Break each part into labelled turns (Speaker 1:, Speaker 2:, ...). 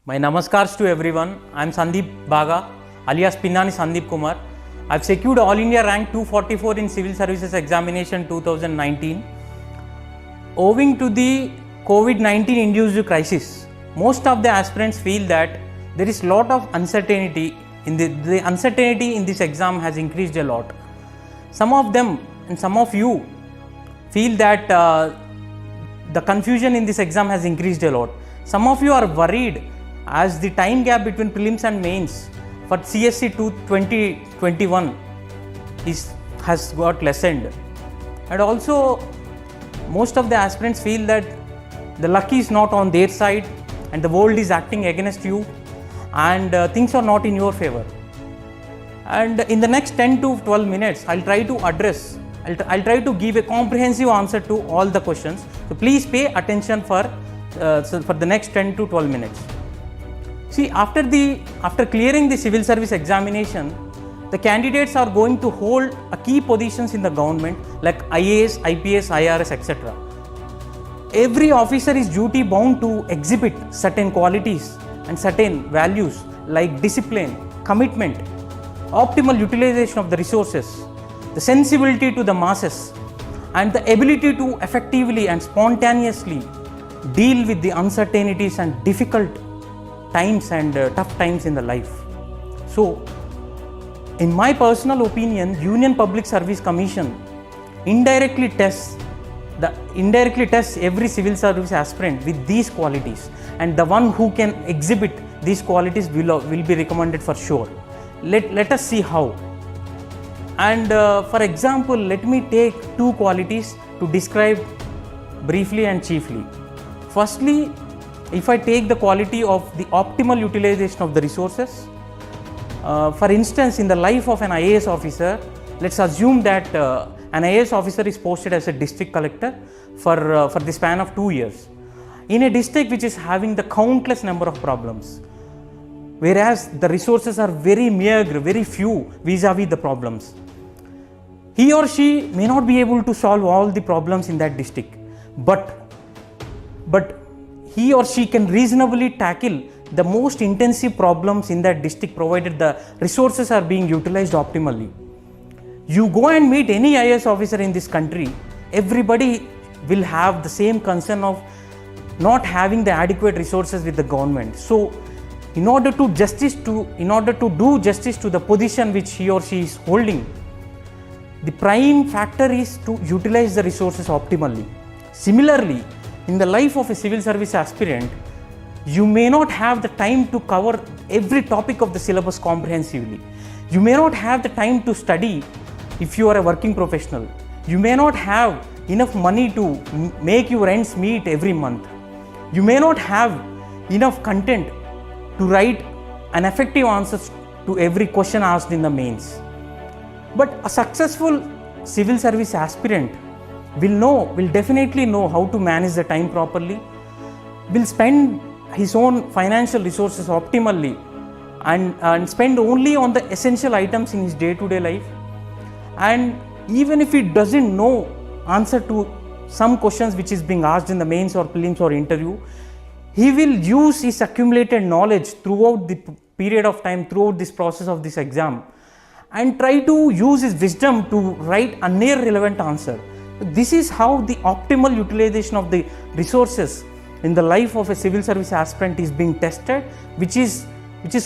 Speaker 1: My namaskars to everyone. I am Sandeep Bhaga alias Pinnani Sandeep Kumar. I have secured All India rank 244 in Civil Services Examination 2019. Owing to the COVID-19 induced crisis, most of the aspirants feel that there is lot of uncertainty. The uncertainty in this exam has increased a lot. Some of them and some of you feel that the confusion in this exam has increased a lot. Some of you are worried as the time gap between prelims and mains for CSC 2021 has got lessened, and also most of the aspirants feel that the luck is not on their side and the world is acting against you and things are not in your favor. And in the next 10 to 12 minutes I'll try to give a comprehensive answer to all the questions, so please pay attention for the next 10 to 12 minutes. See, after clearing the civil service examination, the candidates are going to hold key positions in the government like IAS, IPS, IRS, etc. Every officer is duty bound to exhibit certain qualities and certain values like discipline, commitment, optimal utilization of the resources, the sensibility to the masses, and the ability to effectively and spontaneously deal with the uncertainties and difficult times and tough times in the life. So, in my personal opinion, Union Public Service Commission indirectly tests every civil service aspirant with these qualities, and the one who can exhibit these qualities will be recommended for sure. Let us see how. And for example, let me take two qualities to describe briefly and chiefly. Firstly, if I take the quality of the optimal utilization of the resources, for instance, in the life of an IAS officer, let's assume that an IAS officer is posted as a district collector for the span of 2 years in a district which is having the countless number of problems, whereas the resources are very meager, very few vis-a-vis the problems. He or she may not be able to solve all the problems in that district, but he or she can reasonably tackle the most intensive problems in that district provided the resources are being utilized optimally. You go and meet any IAS officer in this country, everybody will have the same concern of not having the adequate resources with the government. So, in order to do justice to the position which he or she is holding, the prime factor is to utilize the resources optimally. Similarly, in the life of a civil service aspirant, you may not have the time to cover every topic of the syllabus comprehensively. You may not have the time to study if you are a working professional. You may not have enough money to make your ends meet every month. You may not have enough content to write an effective answers to every question asked in the mains. But a successful civil service aspirant will definitely know how to manage the time properly, will spend his own financial resources optimally and spend only on the essential items in his day-to-day life. And even if he doesn't know answer to some questions which is being asked in the mains or prelims or interview, he will use his accumulated knowledge throughout the period of time, throughout this process of this exam, and try to use his wisdom to write a near relevant answer. This is how the optimal utilization of the resources in the life of a civil service aspirant is being tested, which is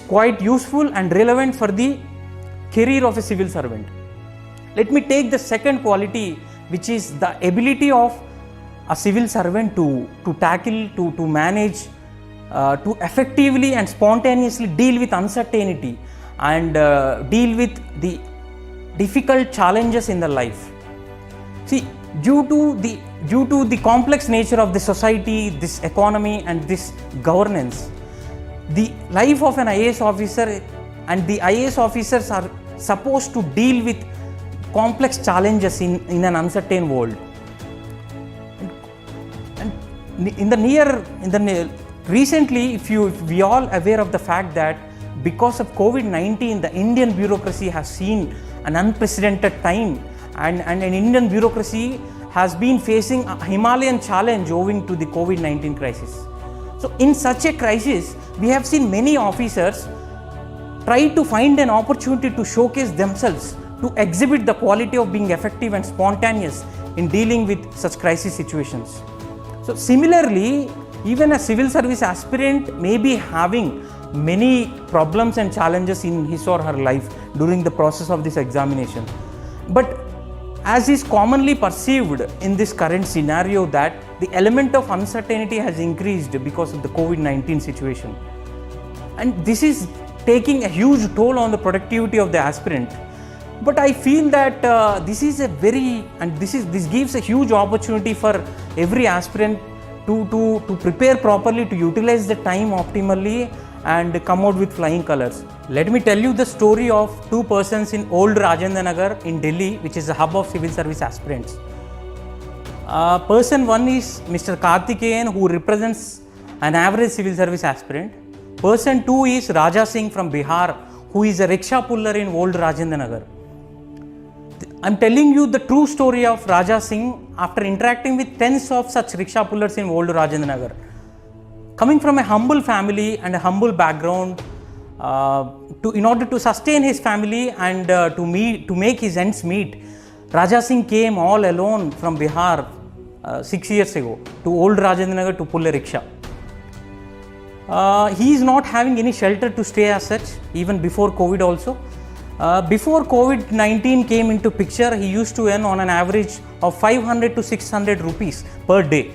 Speaker 1: quite useful and relevant for the career of a civil servant. Let me take the second quality, which is the ability of a civil servant to tackle, to manage, to effectively and spontaneously deal with uncertainty and deal with the difficult challenges in the life. See, due to the complex nature of the society, this economy and this governance, the life of an IAS officer and the IAS officers are supposed to deal with complex challenges in an uncertain world. And recently, we all aware of the fact that because of COVID-19, the Indian bureaucracy has seen an unprecedented time, and an Indian bureaucracy has been facing a Himalayan challenge owing to the COVID-19 crisis. So in such a crisis, we have seen many officers try to find an opportunity to showcase themselves, to exhibit the quality of being effective and spontaneous in dealing with such crisis situations. So similarly, even a civil service aspirant may be having many problems and challenges in his or her life during the process of this examination. But as is commonly perceived in this current scenario, that the element of uncertainty has increased because of the COVID-19 situation. And this is taking a huge toll on the productivity of the aspirant. But I feel that this gives a huge opportunity for every aspirant to prepare properly, to utilize the time optimally and come out with flying colors. Let me tell you the story of two persons in old Rajendra Nagar in Delhi, which is the hub of civil service aspirants. Person one is Mr. Karthikeyan, who represents an average civil service aspirant. Person two is Raja Singh from Bihar, who is a rickshaw puller in old Rajendra Nagar. I am telling you the true story of Raja Singh after interacting with tens of such rickshaw pullers in old Rajendra Nagar. Coming from a humble family and a humble background, in order to sustain his family and to make his ends meet, Raja Singh came all alone from Bihar 6 years ago to old Rajendra Nagar to pull a rickshaw. He is not having any shelter to stay as such, even before COVID also. Before COVID-19 came into picture, he used to earn on an average of 500 to 600 rupees per day.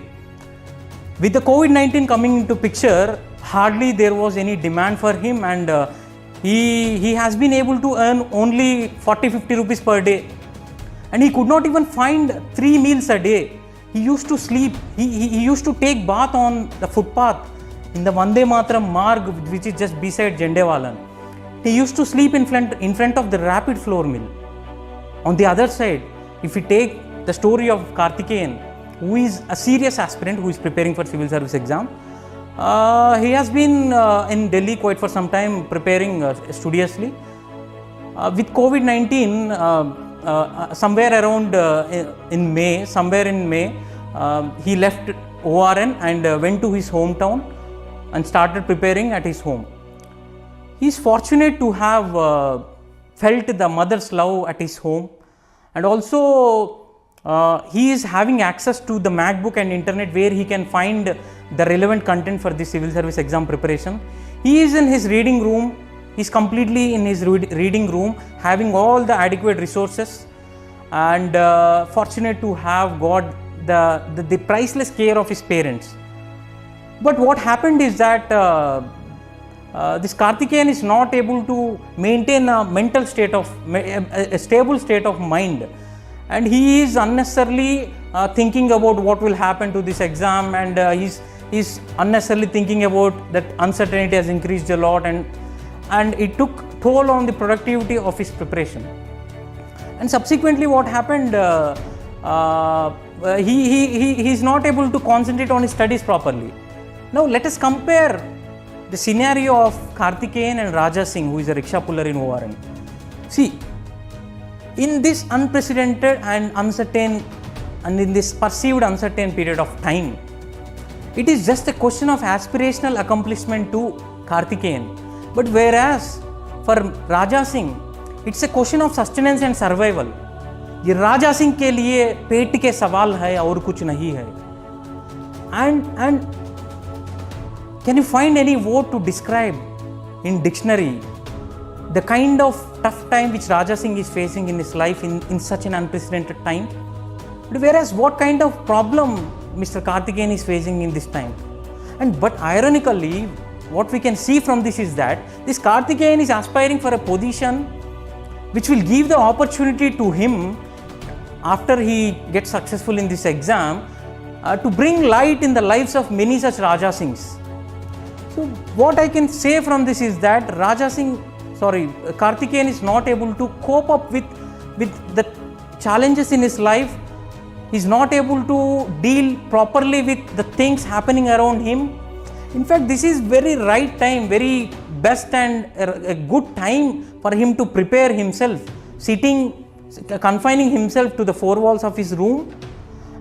Speaker 1: With the COVID-19 coming into picture, hardly there was any demand for him, and he has been able to earn only 40-50 rupees per day. And he could not even find 3 meals a day. He used to sleep, he used to take bath on the footpath in the Vande Mataram Marg, which is just beside Jandewalan. He used to sleep in front of the rapid floor mill. On the other side, if we take the story of Karthikeyan, who is a serious aspirant who is preparing for civil service exam, he has been in Delhi quite for some time preparing studiously. With COVID-19, somewhere around in May, he left ORN and went to his hometown and started preparing at his home. He is fortunate to have felt the mother's love at his home, and also he is having access to the MacBook and internet where he can find the relevant content for the civil service exam preparation. He is in his reading room, he is completely in his reading room, having all the adequate resources, and fortunate to have got the priceless care of his parents. But what happened is that this Karthikeyan is not able to maintain a mental state of a stable state of mind, and he is unnecessarily thinking about what will happen to this exam, and he's unnecessarily thinking about that uncertainty has increased a lot, and it took toll on the productivity of his preparation. And subsequently what happened, he is not able to concentrate on his studies properly. Now let us compare the scenario of Karthikeyan and Raja Singh, who is a rickshaw puller in ORN. See, in this unprecedented and uncertain, and in this perceived uncertain period of time, it is just a question of aspirational accomplishment to Karthikeyan. But whereas for Raja Singh, it's a question of sustenance and survival. ये राजा सिंह के लिए पेट के सवाल है और कुछ नहीं है. And can you find any word to describe in dictionary the kind of tough time which Raja Singh is facing in his life in such an unprecedented time? But whereas what kind of problem Mr. Karthikeyan is facing in this time? But ironically, what we can see from this is that this Karthikeyan is aspiring for a position which will give the opportunity to him, after he gets successful in this exam, to bring light in the lives of many such Raja Singhs. So what I can say from this is that Karthikeyan is not able to cope up with the challenges in his life. He is not able to deal properly with the things happening around him. In fact, this is very right time, very best and a good time for him to prepare himself, confining himself to the four walls of his room.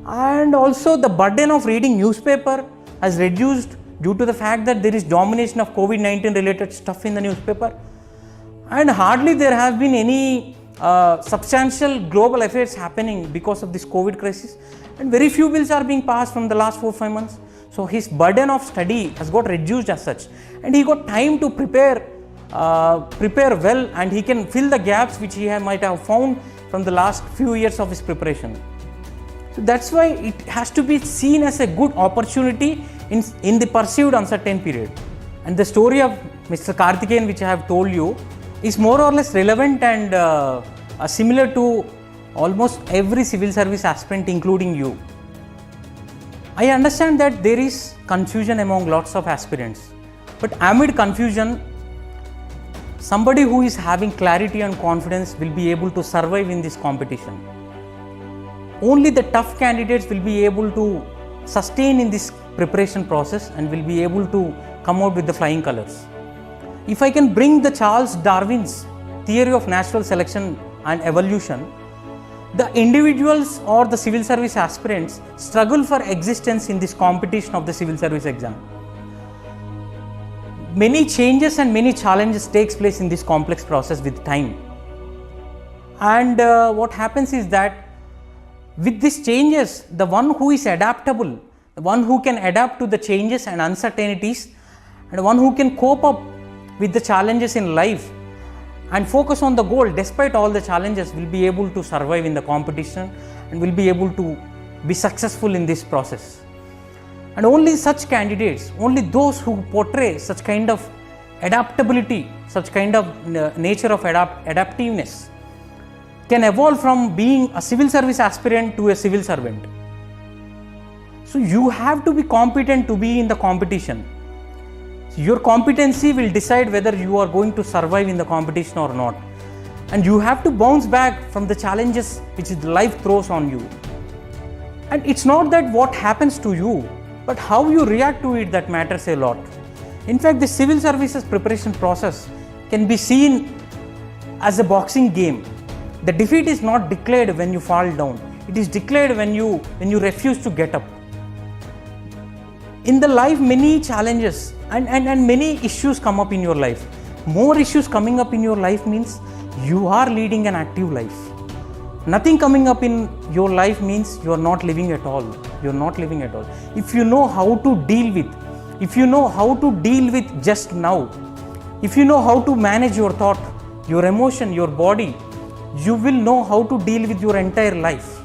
Speaker 1: And also the burden of reading newspaper has reduced due to the fact that there is domination of COVID-19 related stuff in the newspaper, and hardly there have been any substantial global affairs happening because of this COVID crisis, and very few bills are being passed from the last 4-5 months. So his burden of study has got reduced as such, and he got time to prepare well, and he can fill the gaps which he might have found from the last few years of his preparation. So that's why it has to be seen as a good opportunity in the perceived uncertain period. And the story of Mr. Karthikeyan, which I have told you, is more or less relevant and similar to almost every civil service aspirant, including you. I understand that there is confusion among lots of aspirants, but amid confusion, somebody who is having clarity and confidence will be able to survive in this competition. Only the tough candidates will be able to sustain in this preparation process and will be able to come out with the flying colors. If I can bring the Charles Darwin's theory of natural selection and evolution, the individuals or the civil service aspirants struggle for existence in this competition of the civil service exam. Many changes and many challenges takes place in this complex process with time. And what happens is that with these changes, the one who is adaptable, the one who can adapt to the changes and uncertainties, and one who can cope up with the challenges in life and focus on the goal despite all the challenges, will be able to survive in the competition and will be able to be successful in this process. And only such candidates, only those who portray such kind of adaptability, such kind of nature of adaptiveness, can evolve from being a civil service aspirant to a civil servant. So you have to be competent to be in the competition. Your competency will decide whether you are going to survive in the competition or not. And you have to bounce back from the challenges which life throws on you. And it's not that what happens to you, but how you react to it that matters a lot. In fact, the civil services preparation process can be seen as a boxing game. The defeat is not declared when you fall down. It is declared when you refuse to get up. In the life, many challenges and many issues come up in your life. More issues coming up in your life means you are leading an active life. Nothing coming up in your life means you are not living at all. You are not living at all. If you know how to deal with just now, if you know how to manage your thought, your emotion, your body, you will know how to deal with your entire life.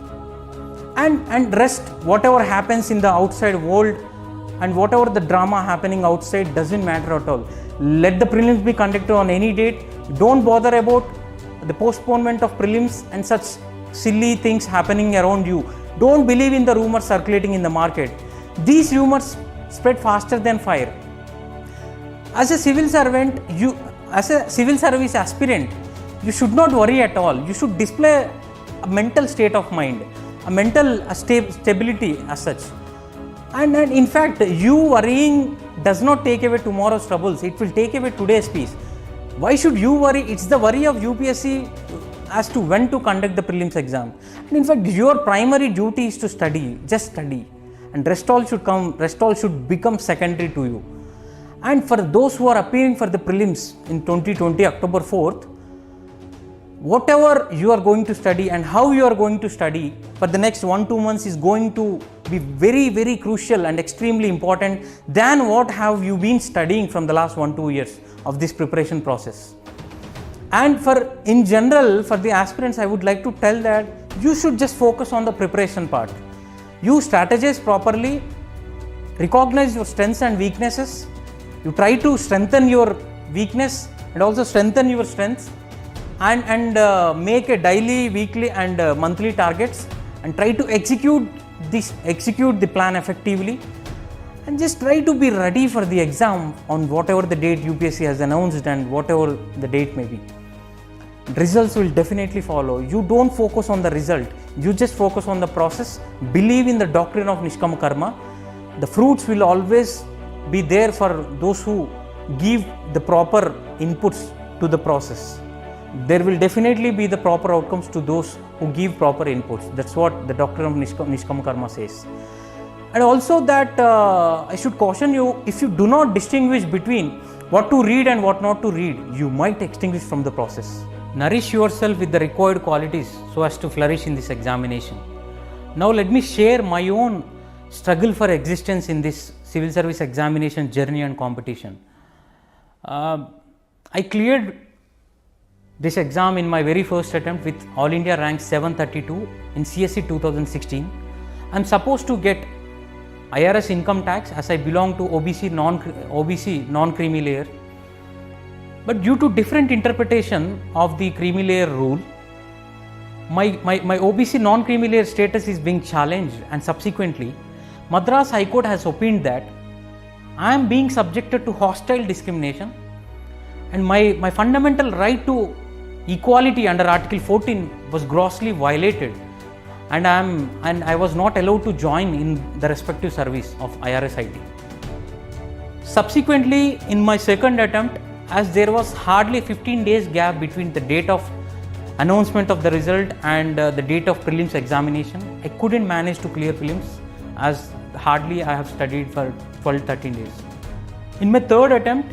Speaker 1: And rest, whatever happens in the outside world and whatever the drama happening outside doesn't matter at all. Let the prelims be conducted on any date. Don't bother about the postponement of prelims and such silly things happening around you. Don't believe in the rumors circulating in the market. These rumors spread faster than fire. As a civil servant, as a civil service aspirant, you should not worry at all. You should display a mental state of mind, a mental stability as such. And in fact, you worrying does not take away tomorrow's troubles. It will take away today's peace. Why should you worry? It's the worry of UPSC as to when to conduct the prelims exam. And in fact, your primary duty is to study, just study. And rest all should become secondary to you. And for those who are appearing for the prelims in 2020, October 4th, whatever you are going to study and how you are going to study for the next 1-2 months is going to be very, very crucial and extremely important than what have you been studying from the last 1-2 years of this preparation process. And in general, for the aspirants, I would like to tell that you should just focus on the preparation part. You strategize properly, recognize your strengths and weaknesses. You try to strengthen your weakness and also strengthen your strengths, and make a daily, weekly and monthly targets, and try to execute the plan effectively, and just try to be ready for the exam on whatever the date UPSC has announced and whatever the date may be. Results will definitely follow. You don't focus on the result, you just focus on the process. Believe in the doctrine of Nishkama Karma. The fruits will always be there for those who give the proper inputs to the process. There will definitely be the proper outcomes to those who give proper inputs. That's what the doctrine of Nishkama Karma says. And also that I should caution you, if you do not distinguish between what to read and what not to read, you might extinguish from the process. Nourish yourself with the required qualities so as to flourish in this examination. Now let me share my own struggle for existence in this civil service examination journey and competition. I cleared this exam in my very first attempt with All India rank 732 in CSE 2016. I am supposed to get IRS income tax as I belong to OBC non-creamy layer. But due to different interpretation of the creamy layer rule, my OBC non-creamy layer status is being challenged, and subsequently Madras High Court has opined that I am being subjected to hostile discrimination and my fundamental right to equality under Article 14 was grossly violated, and I was not allowed to join in the respective service of IRS IT. Subsequently, in my second attempt, as there was hardly 15 days gap between the date of announcement of the result and the date of prelims examination, I couldn't manage to clear prelims as hardly I have studied for 12-13 days. In my third attempt,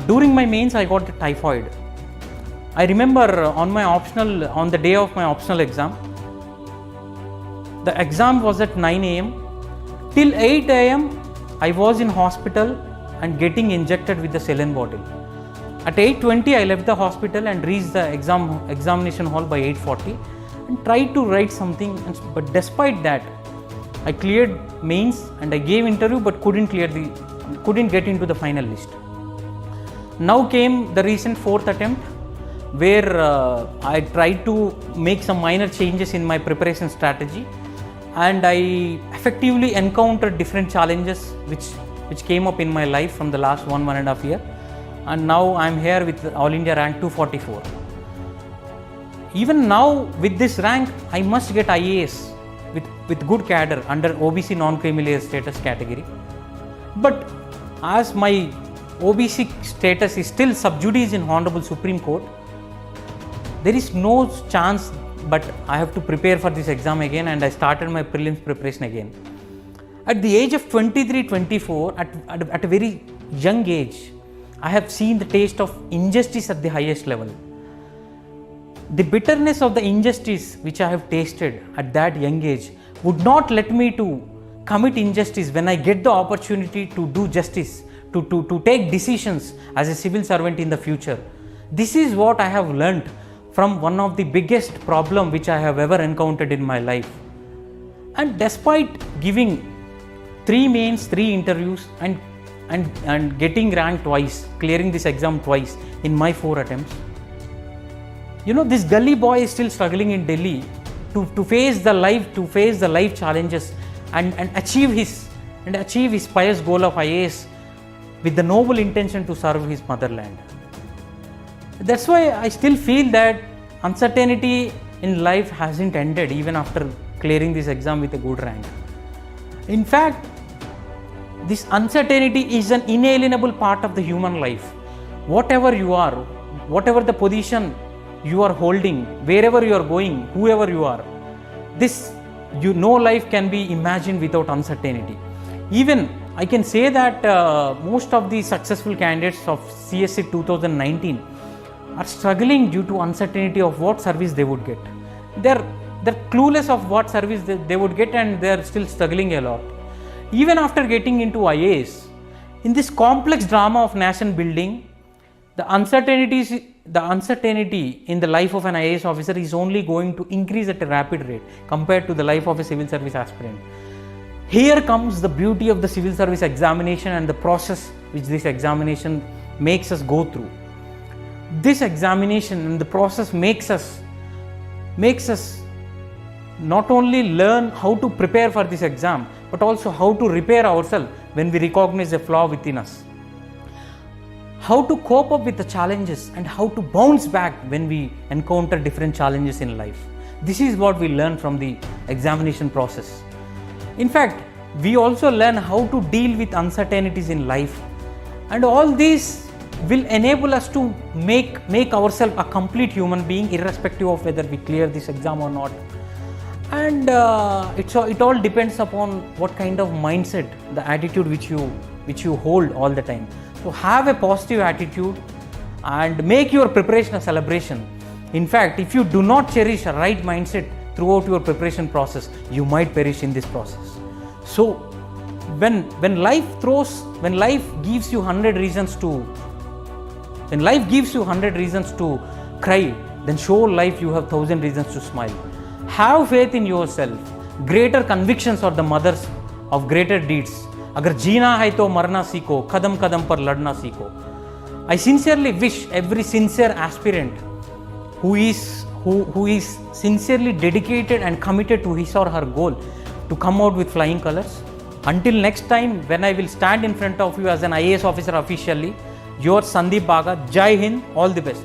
Speaker 1: during my mains I got typhoid. I remember on the day of my optional exam, the exam was at 9 am. Till 8 am I was in hospital and getting injected with the saline bottle. At 8:20 I left the hospital and reached the examination hall by 8:40 and tried to write something, but despite that I cleared mains and I gave interview but couldn't get into the final list. Now came the recent fourth attempt, where I tried to make some minor changes in my preparation strategy, and I effectively encountered different challenges which came up in my life from the last 1.5 years, and now I am here with All India rank 244. Even now with this rank I must get IAS with good cadre under OBC non-creamy layer status category, but as my OBC status is still sub judice in Honorable Supreme Court, there is no chance, but I have to prepare for this exam again, and I started my prelims preparation again. At the age of 23-24, at a very young age, I have seen the taste of injustice at the highest level. The bitterness of the injustice which I have tasted at that young age would not let me to commit injustice when I get the opportunity to do justice, to take decisions as a civil servant in the future. This is what I have learnt from one of the biggest problem which I have ever encountered in my life. And despite giving 3 mains, 3 interviews and getting ranked twice, clearing this exam twice in my 4 attempts, this gully boy is still struggling in Delhi to face the life challenges and achieve his pious goal of IAS with the noble intention to serve his motherland. That's why I still feel that uncertainty in life hasn't ended even after clearing this exam with a good rank. In fact, this uncertainty is an inalienable part of the human life. Whatever you are, whatever the position you are holding, wherever you are going, whoever you are, no life can be imagined without uncertainty. Even I can say that most of the successful candidates of CSE 2019 are struggling due to uncertainty of what service they would get. They're clueless of what service they would get, and they're still struggling a lot. Even after getting into IAS, in this complex drama of nation building, the uncertainty in the life of an IAS officer is only going to increase at a rapid rate compared to the life of a civil service aspirant. Here comes the beauty of the civil service examination and the process which this examination makes us go through. This examination and the process makes us not only learn how to prepare for this exam, but also how to repair ourselves when we recognize a flaw within us, how to cope up with the challenges, and how to bounce back when we encounter different challenges in life. This is what we learn from the examination process. In fact, we also learn how to deal with uncertainties in life, and all these will enable us to make ourselves a complete human being irrespective of whether we clear this exam or not. And it all depends upon what kind of mindset, the attitude which you hold all the time. So have a positive attitude and make your preparation a celebration. In fact, if you do not cherish a right mindset throughout your preparation process, you might perish in this process. So when life gives you 100 reasons to cry, then show life you have 1,000 reasons to smile. Have faith in yourself. Greater convictions are the mothers of greater deeds. अगर जीना है तो मरना सीखो, कदम कदम पर लड़ना सीखो. I sincerely wish every sincere aspirant who is sincerely dedicated and committed to his or her goal to come out with flying colors. Until next time, when I will stand in front of you as an IAS officer officially, your Sandeep Bhaga. Jai Hind, all the best.